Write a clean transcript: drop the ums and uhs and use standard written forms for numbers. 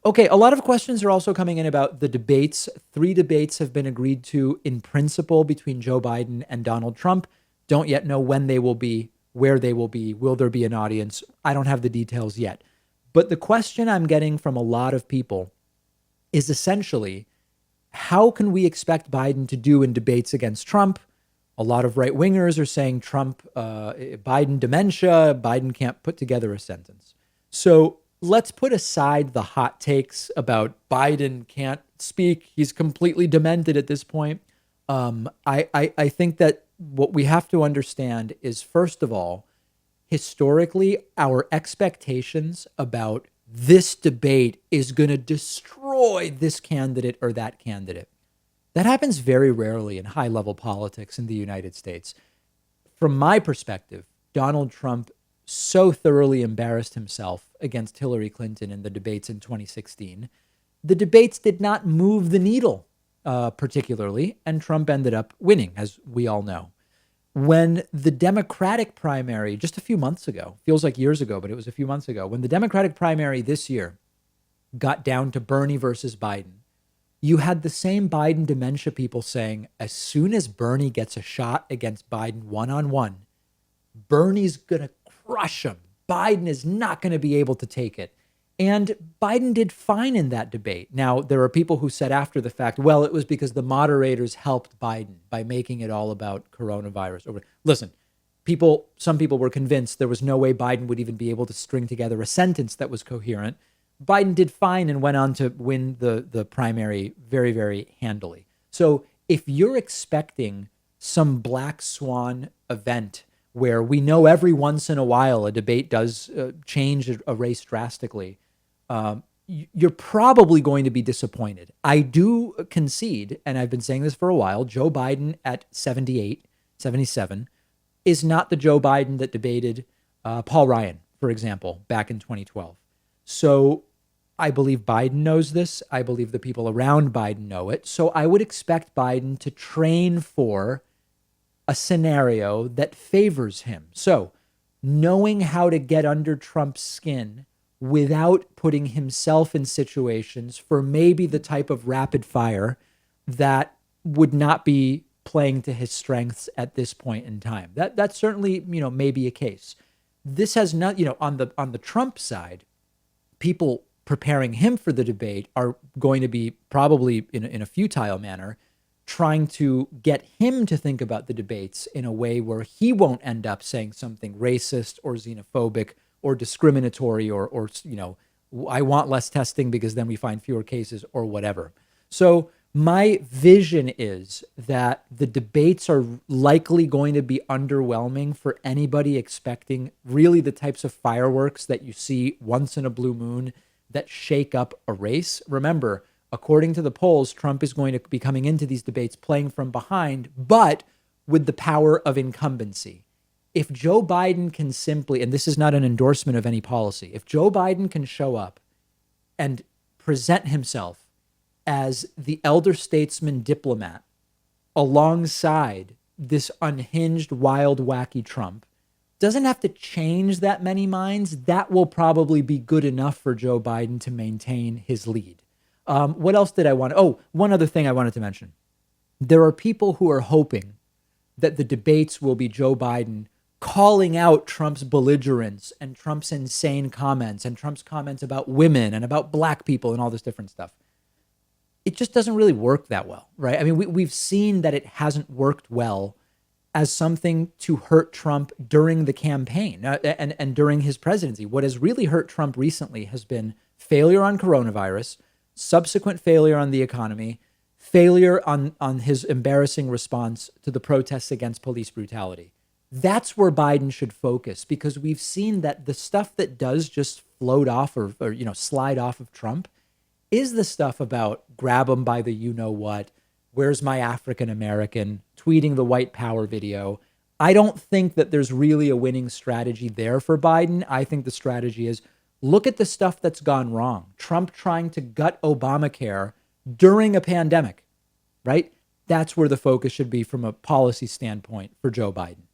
Okay, a lot of questions are also coming in about the debates. Three debates have been agreed to in principle between Joe Biden and Donald Trump. Don't yet know when they will be, where they will be. Will there be an audience? I don't have the details yet. But the question I'm getting from a lot of people is essentially, how can we expect Biden to do in debates against Trump? A lot of right wingers are saying Trump, Biden dementia, Biden can't put together a sentence. So let's put aside the hot takes about Biden can't speak. He's completely demented at this point. I think that what we have to understand is, first of all, historically, our expectations about this debate is going to destroy this candidate or that candidate. That happens very rarely in high level politics in the United States. From my perspective, Donald Trump so thoroughly embarrassed himself against Hillary Clinton in the debates in 2016. The debates did not move the needle particularly, and Trump ended up winning, as we all know. When the Democratic primary, just a few months ago, feels like years ago, but it was a few months ago, when the Democratic primary this year got down to Bernie versus Biden, you had the same Biden dementia people saying, as soon as Bernie gets a shot against Biden one on one, Bernie's going to crush him. Biden is not going to be able to take it. And Biden did fine in that debate. Now, there are people who said after the fact, well, it was because the moderators helped Biden by making it all about coronavirus. Listen, some people were convinced there was no way Biden would even be able to string together a sentence that was coherent. Biden did fine and went on to win the primary very, very handily. So if you're expecting some black swan event where we know every once in a while a debate does change a race drastically, you're probably going to be disappointed. I do concede, and I've been saying this for a while, Joe Biden at 78, 77 is not the Joe Biden that debated Paul Ryan, for example, back in 2012. So I believe Biden knows this. I believe the people around Biden know it. So I would expect Biden to train for a scenario that favors him. So knowing how to get under Trump's skin without putting himself in situations for maybe the type of rapid fire that would not be playing to his strengths at this point in time. That certainly, may be a case. This has not, on the Trump side, people preparing him for the debate are going to be probably in a futile manner trying to get him to think about the debates in a way where he won't end up saying something racist or xenophobic or discriminatory or I want less testing because then we find fewer cases or whatever. So my vision is that the debates are likely going to be underwhelming for anybody expecting really the types of fireworks that you see once in a blue moon that shake up a race. Remember, according to the polls, Trump is going to be coming into these debates playing from behind, but with the power of incumbency. If Joe Biden can simply, and this is not an endorsement of any policy, if Joe Biden can show up and present himself as the elder statesman diplomat alongside this unhinged, wild, wacky Trump, doesn't have to change that many minds, that will probably be good enough for Joe Biden to maintain his lead. What else did I want? Oh, one other thing I wanted to mention. There are people who are hoping that the debates will be Joe Biden calling out Trump's belligerence and Trump's insane comments and Trump's comments about women and about black people and all this different stuff. It just doesn't really work that well, right? I mean, we've seen that it hasn't worked well as something to hurt Trump during the campaign and during his presidency. What has really hurt Trump recently has been failure on coronavirus, subsequent failure on the economy, failure on his embarrassing response to the protests against police brutality. That's where Biden should focus, because we've seen that the stuff that does just float off or slide off of Trump is the stuff about grab him by the you-know-what, where's my African American, tweeting the white power video. I don't think that there's really a winning strategy there for Biden. I think the strategy is look at the stuff that's gone wrong. Trump trying to gut Obamacare during a pandemic, right? That's where the focus should be from a policy standpoint for Joe Biden.